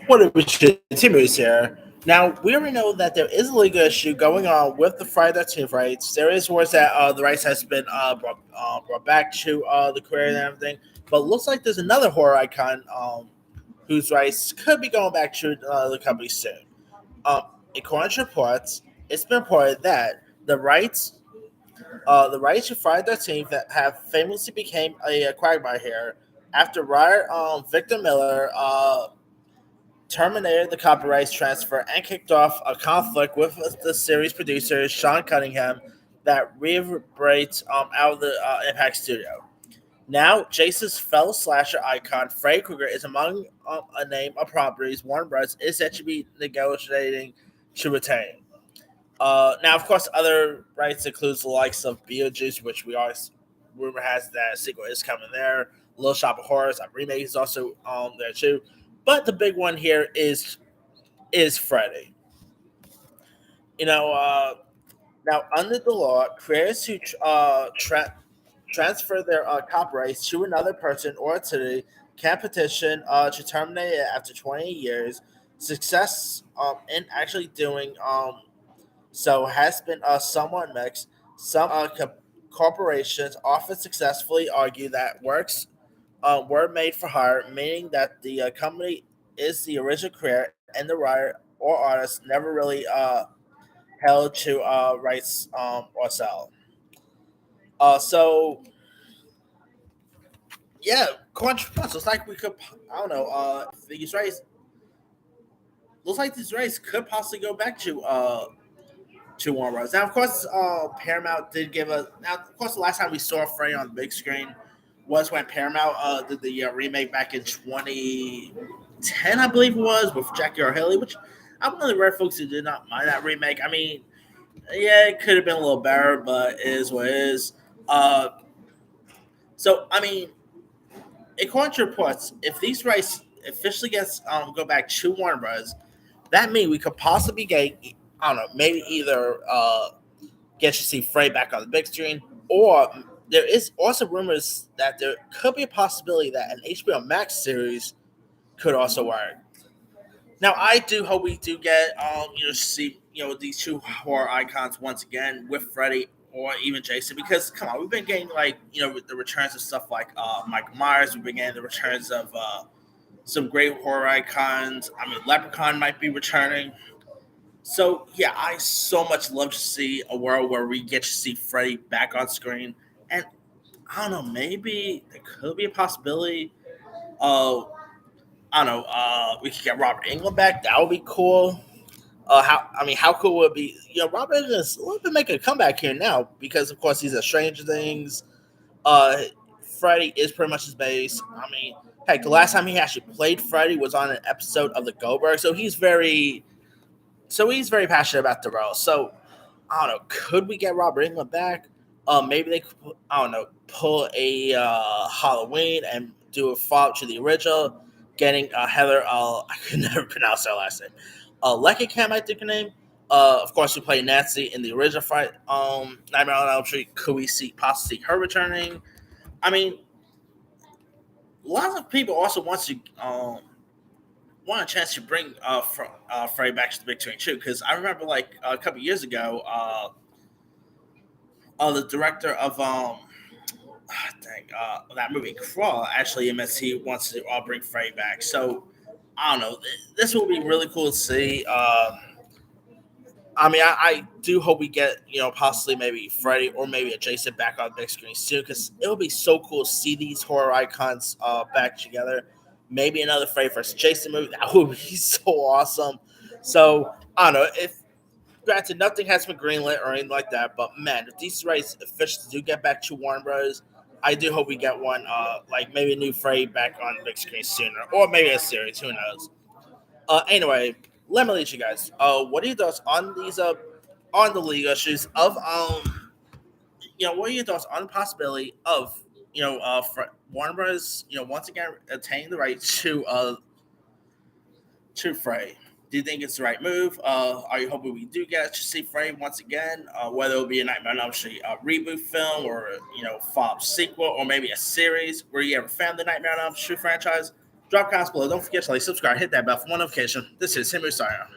What it was Timu's here. Now we already know that there is a legal issue going on with the Friday the 13th rights. There is words that the rights has been brought back to the career and everything, but it looks like there's another horror icon whose rights could be going back to the company soon. Um, According to reports, it's been reported that the rights to Friday the 13th that have famously became a quagmire here after writer Victor Miller terminated the copyrights transfer and kicked off a conflict with the series producer Sean Cunningham that reverberates out of the Impact Studio. Now, Jason's fellow slasher icon Freddy Krueger is among a name of properties Warner Bros. Is said to be negotiating to retain. Now, of course, other rights includes the likes of Beetlejuice, which we always rumor has that a sequel is coming there. Little Shop of Horrors, a remake is also there too. But the big one here is Freddy. You know, now under the law, creators who transfer their copyrights to another person or entity can petition to terminate it after 20 years. Success in actually doing so has been somewhat mixed. Some corporations often successfully argue that works were made for hire, meaning that the company is the original creator and the writer or artist never really held to rights or sell. So yeah, controversial. It's like we could, I don't know, these rights looks like these rights could possibly go back to Warner Bros. Now, of course, Paramount did give us. Now, of course, the last time we saw Freddy on the big screen was when Paramount did the remake back in 2010, I believe it was, with Jackie R. Haley, which I'm one of the rare folks who did not mind that remake. I mean, yeah, it could have been a little better, but it is what it is. Uh, I mean, according to reports, if these rights officially gets go back to Warner Bros., that means we could possibly get, I don't know, maybe either get to see Frey back on the big screen, or there is also rumors that there could be a possibility that an HBO Max series could also work. Now, I do hope we do get see these two horror icons once again with Freddy or even Jason, because come on, we've been getting like the returns of stuff like Michael Myers. We've been getting the returns of some great horror icons. I mean, Leprechaun might be returning. So yeah, I so much love to see a world where we get to see Freddy back on screen, and I don't know, maybe there could be a possibility of I don't know, we could get Robert England back. That would be cool. How cool would it be? Robert England is a little bit making a comeback here now because, of course, he's a Stranger Things. Uh, Freddy is pretty much his base. I mean, heck, the last time he actually played Freddy was on an episode of the Goldberg, so he's very passionate about the role. So I don't know, could we get Robert England back? Maybe they could, I don't know, pull a Halloween and do a follow up to the original, getting Heather. I could never pronounce her last name. Leckingham, I think her name. Of course, who played Nancy in the original fight. Nightmare on Elm Street. Could we possibly see her returning? I mean, lots of people also want a chance to bring Freddy back to the big screen too. Because I remember like a couple years ago, the director of that movie Crawl actually admits he wants to bring Freddy back. So I don't know. This will be really cool to see. I do hope we get possibly maybe Freddy or maybe a Jason back on the big screen soon because it'll be so cool to see these horror icons back together. Maybe another Freddy versus Jason movie that would be so awesome. So I don't know if granted nothing has been greenlit or anything like that, but man, if these rights officially do get back to Warner Bros., I do hope we get one like maybe a new Freddy back on the big screen sooner or maybe a series. Who knows? Anyway, let me lead you guys. What are your thoughts on these on the legal issues of what are your thoughts on the possibility of Warner Bros. Once again attaining the right to Frey? Do you think it's the right move? Are you hoping we do get to see Frey once again? Whether it'll be a Nightmare on Elm Street reboot film or follow-up sequel or maybe a series? Were you ever a fan of the Nightmare on Elm Street franchise? Drop comments below. Don't forget to like, subscribe, hit that bell for more notification. This is Henry Sire.